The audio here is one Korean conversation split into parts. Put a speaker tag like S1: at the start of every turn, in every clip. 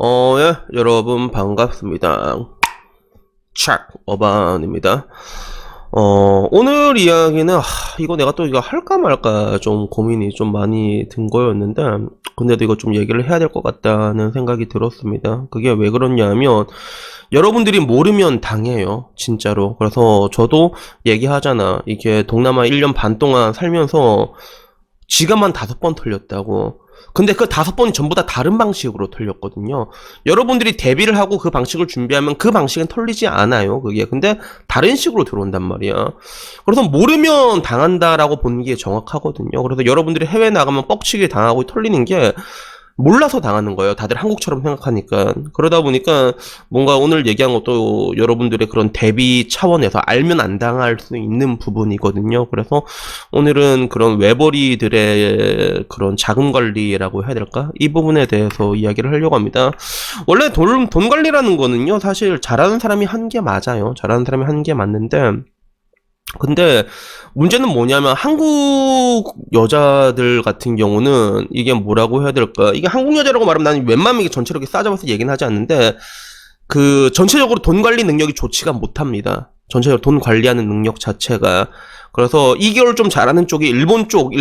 S1: 예, 여러분 반갑습니다. 착 어반입니다. 오늘 이야기는 이거 내가 또 이거 할까 말까 좀 고민이 좀 많이 든 거였는데, 근데도 이거 좀 얘기를 해야 될 것 같다는 생각이 들었습니다. 그게 왜 그러냐면 여러분들이 모르면 당해요, 진짜로. 그래서 저도 얘기하잖아. 이게 동남아 1년 반 동안 살면서 지갑만 5번 털렸다고. 근데 그 5번이 전부 다 다른 방식으로 털렸거든요. 여러분들이 대비를 하고 그 방식을 준비하면 그 방식은 털리지 않아요, 그게. 근데 다른 식으로 들어온단 말이야. 그래서 모르면 당한다라고 보는 게 정확하거든요. 그래서 여러분들이 해외 나가면 뻑치게 당하고 털리는 게 몰라서 당하는 거예요. 다들 한국처럼 생각하니까. 그러다 보니까 뭔가 오늘 얘기한 것도 여러분들의 그런 대비 차원에서 알면 안 당할 수 있는 부분이거든요. 그래서 오늘은 그런 외벌이들의 그런 자금 관리라고 해야 될까? 이 부분에 대해서 이야기를 하려고 합니다. 원래 돈 관리라는 거는요, 사실 잘하는 사람이 한 게 맞아요. 잘하는 사람이 한 게 맞는데, 근데 문제는 뭐냐면 한국 여자들 같은 경우는 이게 뭐라고 해야 될까? 이게 한국 여자라고 말하면 나는 웬만하면 이게 전체로 이렇게 싸잡아서 얘기는 하지 않는데, 그 전체적으로 돈 관리 능력이 좋지가 못합니다. 전체적으로 돈 관리하는 능력 자체가. 그래서 이걸 좀 잘하는 쪽이 일본 쪽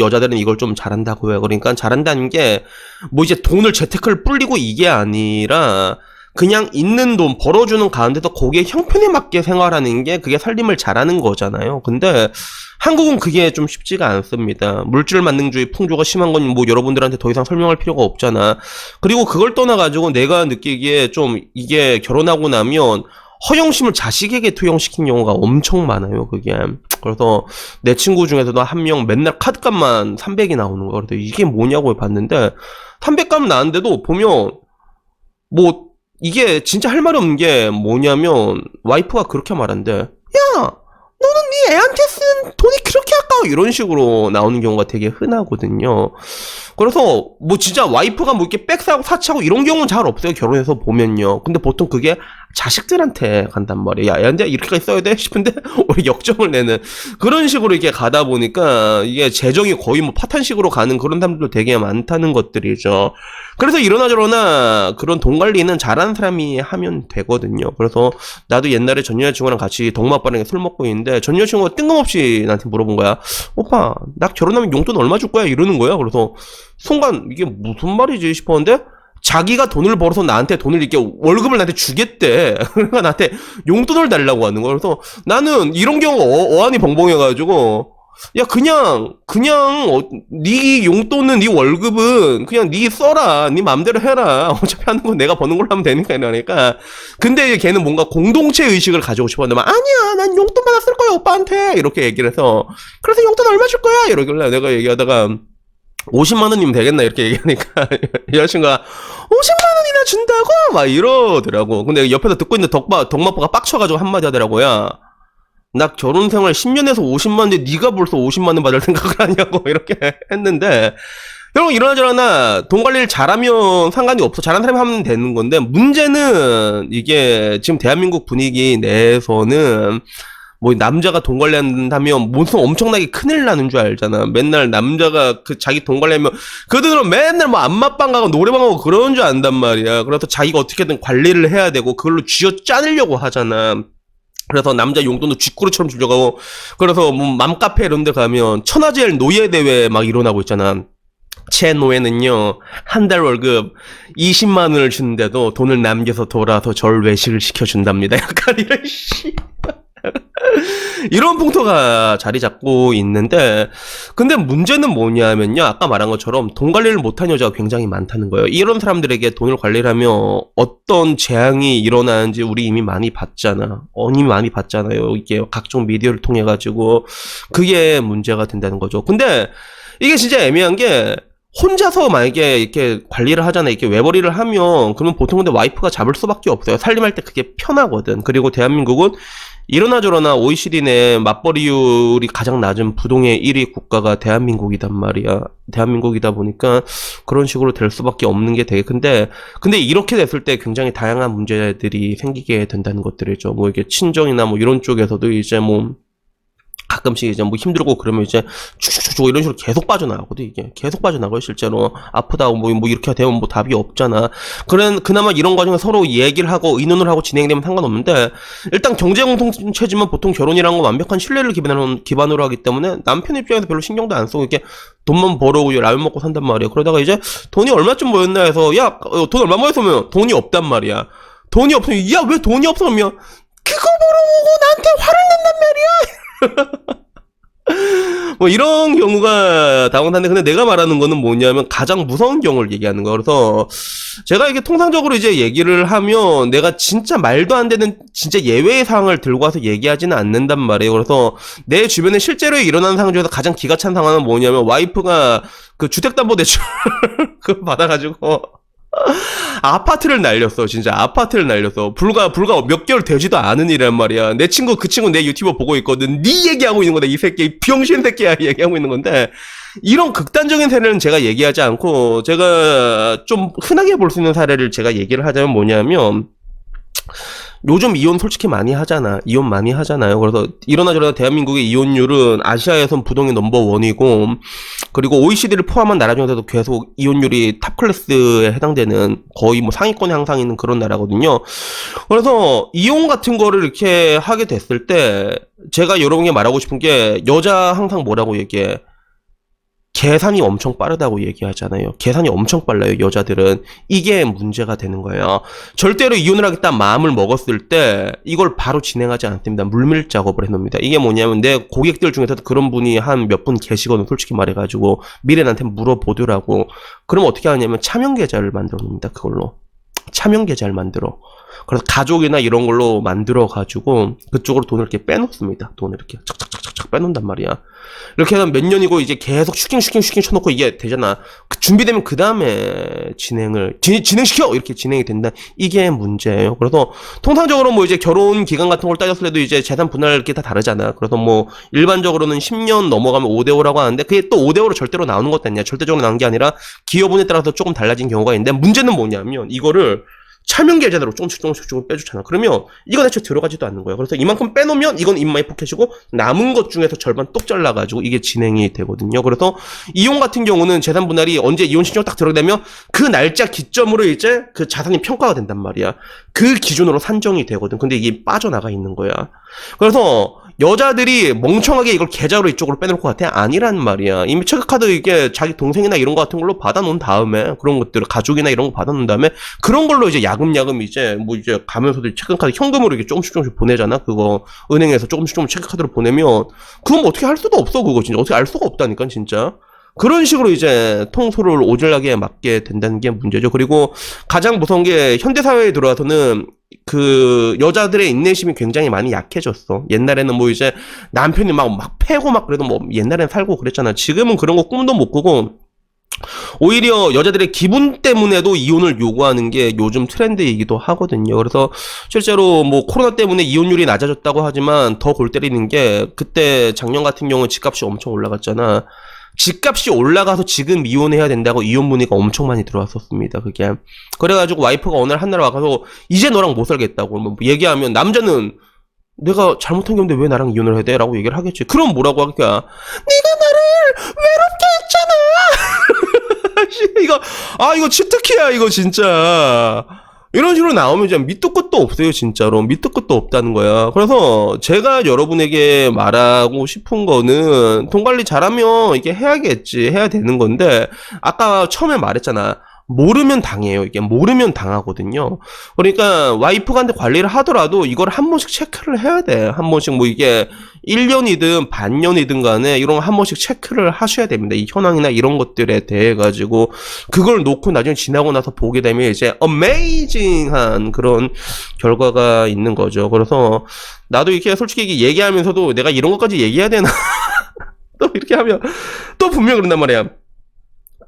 S1: 여자들은 이걸 좀 잘한다고 해요. 그러니까 잘한다는 게 뭐 이제 돈을 재테크를 불리고 이게 아니라 그냥 있는 돈 벌어주는 가운데서 거기에 형편에 맞게 생활하는 게 그게 살림을 잘하는 거잖아요. 근데 한국은 그게 좀 쉽지가 않습니다. 물질 만능주의 풍조가 심한 건 뭐 여러분들한테 더 이상 설명할 필요가 없잖아. 그리고 그걸 떠나가지고 내가 느끼기에 좀 이게 결혼하고 나면 허영심을 자식에게 투영시킨 경우가 엄청 많아요, 그게. 그래서 내 친구 중에서도 한 명 맨날 카드값만 300이 나오는 거야. 그래서 이게 뭐냐고 봤는데 300값 나왔는데도 보면 뭐 이게 진짜 할 말이 없는 게 뭐냐면 와이프가 그렇게 말한대. 야, 너는 네 애한테 쓴 돈이 그렇게 아까워, 이런 식으로 나오는 경우가 되게 흔하거든요. 그래서 뭐 진짜 와이프가 뭐 이렇게 백사고 사치하고 이런 경우는 잘 없어요, 결혼해서 보면요. 근데 보통 그게 자식들한테 간단 말이야. 야, 애한테 이렇게까지 써야 돼 싶은데 우리 역정을 내는 그런 식으로 이렇게 가다 보니까 이게 재정이 거의 뭐 파탄식으로 가는 그런 사람들도 되게 많다는 것들이죠. 그래서 이러나 저러나 그런 돈 관리는 잘하는 사람이 하면 되거든요. 그래서 나도 옛날에 전 여자친구랑 같이 동마빠랑 술 먹고 있는데 전 여자친구가 뜬금없이 나한테 물어본 거야. 오빠, 나 결혼하면 용돈 얼마 줄 거야? 이러는 거야. 그래서 순간 이게 무슨 말이지 싶었는데 자기가 돈을 벌어서 나한테 돈을 이렇게 월급을 나한테 주겠대. 그러니까 나한테 용돈을 달라고 하는 거야. 그래서 나는 이런 경우가 어안이 벙벙해가지고 야, 네 용돈은, 네 월급은 그냥 네 써라, 네 맘대로 해라, 어차피 하는 건 내가 버는 걸로 하면 되니까. 이러니까. 근데 걔는 뭔가 공동체 의식을 가지고 싶었는데 막, 아니야, 난 용돈 받아 쓸 거야 오빠한테, 이렇게 얘기를 해서. 그래서 용돈 얼마 줄 거야 이러길래 내가 얘기하다가 50만 원이면 되겠나 이렇게 얘기하니까 여자친구가 50만 원이나 준다고 막 이러더라고. 근데 옆에서 듣고 있는 덕마포가 빡쳐가지고 한마디 하더라고요. 나 결혼 생활 10년에서 50만인데 네가 벌써 50만원 받을 생각을 하냐고 이렇게 했는데, 여러분 이러나 돈 관리를 잘하면 상관이 없어. 잘하는 사람이 하면 되는 건데, 문제는 이게 지금 대한민국 분위기 내에서는 뭐 남자가 돈 관리한다면 무슨 엄청나게 큰일 나는 줄 알잖아. 맨날 남자가 그 자기 돈 관리하면 그들은 맨날 뭐 안마방 가고 노래방 가고 그러는 줄 안단 말이야. 그래서 자기가 어떻게든 관리를 해야 되고 그걸로 쥐어 짜내려고 하잖아. 그래서 남자 용돈도 쥐꾸루처럼 주려고 하고. 그래서 뭐 맘카페 이런 데 가면 천하제일 노예대회 막 일어나고 있잖아. 제 노예는요, 한 달 월급 20만 원을 주는데도 돈을 남겨서 돌아서 절 외식을 시켜준답니다. 약간 이런 이런 풍토가 자리 잡고 있는데, 근데 문제는 뭐냐면요, 아까 말한 것처럼 돈 관리를 못한 여자가 굉장히 많다는 거예요. 이런 사람들에게 돈을 관리를 하면 어떤 재앙이 일어나는지 우리 이미 많이 봤잖아. 이미 많이 봤잖아요. 이게 각종 미디어를 통해 가지고. 그게 문제가 된다는 거죠. 근데 이게 진짜 애매한 게, 혼자서 만약에 이렇게 관리를 하잖아, 이렇게 외벌이를 하면, 그러면 보통 근데 와이프가 잡을 수밖에 없어요. 살림할 때 그게 편하거든. 그리고 대한민국은 이러나 저러나 OECD 내 맞벌이율이 가장 낮은 부동의 1위 국가가 대한민국이단 말이야. 대한민국이다 보니까 그런 식으로 될 수밖에 없는 게 되게 큰데, 근데 이렇게 됐을 때 굉장히 다양한 문제들이 생기게 된다는 것들이죠. 뭐 이게 친정이나 뭐 이런 쪽에서도 이제 뭐 가끔씩 이제 뭐 힘들고 그러면 이제 축축축 이런 식으로 계속 빠져나가거든. 이게 계속 빠져나가요 실제로. 아프다고 뭐 이렇게 되면 뭐 답이 없잖아. 그나마 이런 과정에 서로 얘기를 하고 의논을 하고 진행되면 상관없는데, 일단 경제 공동체지만 보통 결혼이라는 건 완벽한 신뢰를 기반으로 하기 때문에 남편 입장에서 별로 신경도 안 쓰고 이렇게 돈만 벌어오고 라면 먹고 산단 말이야. 그러다가 이제 돈이 얼마쯤 모였나 해서, 야, 돈 얼마 모였으면 돈이 없단 말이야. 돈이 없으면, 야, 왜 돈이 없어? 그러면 그거 벌어오고 나한테 화를 낸단 말이야. 뭐 이런 경우가 다반사인데, 근데 내가 말하는 거는 뭐냐면 가장 무서운 경우를 얘기하는 거야. 그래서 제가 이게 통상적으로 이제 얘기를 하면 내가 진짜 말도 안 되는 진짜 예외의 상황을 들고 와서 얘기하지는 않는단 말이에요. 그래서 내 주변에 실제로 일어나는 상황 중에서 가장 기가 찬 상황은 뭐냐면, 와이프가 그 주택담보대출 그거 받아가지고 아파트를 날렸어. 진짜 아파트를 날렸어. 불과 몇 개월 되지도 않은 일이란 말이야. 그 친구 내 유튜버 보고 있거든. 네 얘기하고 있는 거다. 이 새끼 병신 새끼야 얘기하고 있는 건데, 이런 극단적인 사례는 제가 얘기하지 않고, 제가 좀 흔하게 볼 수 있는 사례를 제가 얘기를 하자면 뭐냐면, 요즘 이혼 솔직히 많이 하잖아. 이혼 많이 하잖아요. 그래서 이러나 저러나 대한민국의 이혼율은 아시아에선 부동의 넘버원이고, 그리고 OECD를 포함한 나라 중에서도 계속 이혼율이 탑 클래스에 해당되는, 거의 뭐 상위권에 항상 있는 그런 나라거든요. 그래서 이혼 같은 거를 이렇게 하게 됐을 때 제가 여러분께 말하고 싶은 게, 여자 항상 뭐라고 얘기해? 계산이 엄청 빠르다고 얘기하잖아요. 계산이 엄청 빨라요, 여자들은. 이게 문제가 되는 거예요. 절대로 이혼을 하겠다 마음을 먹었을 때 이걸 바로 진행하지 않습니다. 물밀 작업을 해놓습니다. 이게 뭐냐면, 내 고객들 중에서도 그런 분이 한 몇 분 계시거든, 솔직히 말해가지고. 미래 나한테 물어보더라고. 그럼 어떻게 하냐면 차명 계좌를 만들어 놓습니다. 그걸로 차명 계좌를 만들어. 그래서 가족이나 이런 걸로 만들어가지고 그쪽으로 돈을 이렇게 빼놓습니다. 돈을 이렇게 착착착착 빼놓는단 말이야. 이렇게 하면 몇 년이고 이제 계속 슈킹 쳐놓고 이게 되잖아. 준비되면 그 다음에 진행시켜! 이렇게 진행이 된다. 이게 문제예요. 그래서 통상적으로 뭐 이제 결혼 기간 같은 걸 따졌을 때도 이제 재산 분할 게 다 다르잖아. 그래서 뭐 일반적으로는 10년 넘어가면 5대5라고 하는데, 그게 또 5대5로 절대로 나오는 것도 아니야. 절대적으로 나온 게 아니라 기여분에 따라서 조금 달라진 경우가 있는데, 문제는 뭐냐면 이거를 차명 계좌로 조금씩 빼주잖아. 그러면 이건 애초에 들어가지도 않는 거야. 그래서 이만큼 빼놓으면 이건 입마이 포켓이고, 남은 것 중에서 절반 똑 잘라가지고 이게 진행이 되거든요. 그래서 이혼 같은 경우는 재산 분할이 언제 이혼 신청 딱 들어가면 그 날짜 기점으로 이제 그 자산이 평가가 된단 말이야. 그 기준으로 산정이 되거든. 근데 이게 빠져나가 있는 거야. 그래서 여자들이 멍청하게 이걸 계좌로 이쪽으로 빼놓을 것 같아? 아니란 말이야. 이미 체크카드 이게 자기 동생이나 이런 거 같은 걸로 받아놓은 다음에, 그런 것들 가족이나 이런 거 받아놓은 다음에 그런 걸로 이제 야금야금 이제 뭐 이제 가면서도 체크카드 현금으로 이렇게 조금씩 보내잖아. 그거 은행에서 조금씩 체크카드로 보내면 그건 뭐 어떻게 할 수도 없어. 그거 진짜 어떻게 알 수가 없다니까 진짜. 그런 식으로 이제 통솔을 오질하게 맞게 된다는 게 문제죠. 그리고 가장 무서운 게, 현대사회에 들어와서는 그 여자들의 인내심이 굉장히 많이 약해졌어. 옛날에는 뭐 이제 남편이 막 패고 막 그래도 뭐 옛날엔 살고 그랬잖아. 지금은 그런 거 꿈도 못 꾸고, 오히려 여자들의 기분 때문에도 이혼을 요구하는 게 요즘 트렌드이기도 하거든요. 그래서 실제로 뭐 코로나 때문에 이혼율이 낮아졌다고 하지만 더 골 때리는 게, 그때 작년 같은 경우는 집값이 엄청 올라갔잖아. 집값이 올라가서 지금 이혼해야 된다고 이혼 문의가 엄청 많이 들어왔었습니다. 그게. 그래가지고 와이프가 어느 날 한날 와가서 이제 너랑 못 살겠다고 뭐 얘기하면, 남자는 내가 잘못한 게 없는데 왜 나랑 이혼을 해야 돼? 라고 얘기를 하겠지. 그럼 뭐라고 할까? 네가 나를 외롭게 했잖아. 이거 치트키야 이거 진짜. 이런 식으로 나오면 진짜 밑도 끝도 없어요. 진짜로 밑도 끝도 없다는 거야. 그래서 제가 여러분에게 말하고 싶은 거는, 돈 관리 잘하면 이게 해야겠지, 해야 되는 건데, 아까 처음에 말했잖아. 모르면 당해요. 이게 모르면 당하거든요. 그러니까 와이프가 관리를 하더라도 이걸 한 번씩 체크를 해야 돼. 한 번씩 뭐 이게 1년이든 반년이든 간에 이런 거 한 번씩 체크를 하셔야 됩니다. 이 현황이나 이런 것들에 대해 가지고 그걸 놓고 나중에 지나고 나서 보게 되면 이제 어메이징한 그런 결과가 있는 거죠. 그래서 나도 이렇게 솔직히 얘기하면서도 내가 이런 것까지 얘기해야 되나 또 이렇게 하면 또 분명 그런단 말이야.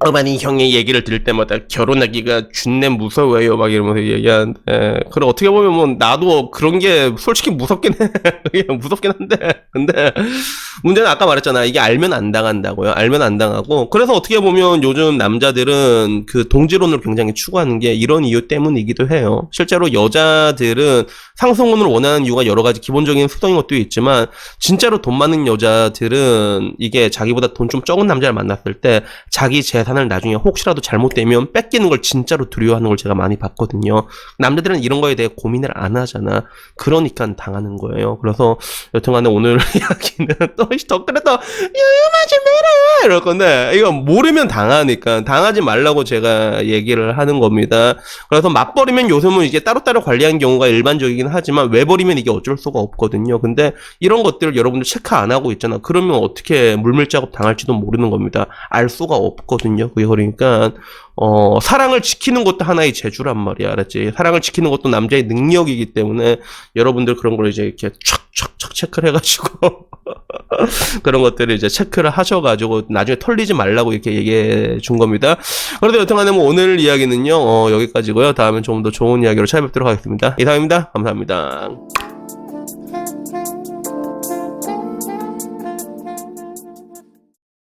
S1: 어머니 형의 얘기를 들을 때마다 결혼하기가 준내 무서워요 막 이러면서 얘기하는데 그래 어떻게 보면 뭐 나도 그런 게 솔직히 무섭긴 해 그냥 무섭긴 한데 근데 문제는 아까 말했잖아 이게 알면 안 당한다고요 알면 안 당하고 그래서 어떻게 보면 요즘 남자들은 그 동지론을 굉장히 추구하는 게 이런 이유 때문이기도 해요 실제로 여자들은 상승혼을 원하는 이유가 여러 가지 기본적인 수동인 것도 있지만 진짜로 돈 많은 여자들은 이게 자기보다 돈 좀 적은 남자를 만났을 때 자기 재산을 나중에 혹시라도 잘못되면 뺏기는 걸 진짜로 두려워하는 걸 제가 많이 봤거든요. 남자들은 이런 거에 대해 고민을 안 하잖아. 그러니까 당하는 거예요. 그래서 여튼간에 오늘 이야기는 또 덕분에 또 요요하지 마라 이럴 건데 이거 모르면 당하니까 당하지 말라고 제가 얘기를 하는 겁니다. 그래서 맞버리면 요즘은 이게 따로따로 관리하는 경우가 일반적이긴 하지만 왜 버리면 이게 어쩔 수가 없거든요. 근데 이런 것들을 여러분들 체크 안 하고 있잖아. 그러면 어떻게 물밀 작업 당할지도 모르는 겁니다. 알 수가 없거든요. 그게 그러니까 사랑을 지키는 것도 하나의 재주란 말이야. 알았지? 사랑을 지키는 것도 남자의 능력이기 때문에 여러분들 그런 걸 이제 이렇게 촥촥촥 체크를 해가지고 그런 것들을 이제 체크를 하셔가지고 나중에 털리지 말라고 이렇게 얘기해 준 겁니다. 그래도 여튼간에 뭐 오늘 이야기는요 여기까지고요. 다음에 좀 더 좋은 이야기로 찾아뵙도록 하겠습니다. 이상입니다. 감사합니다.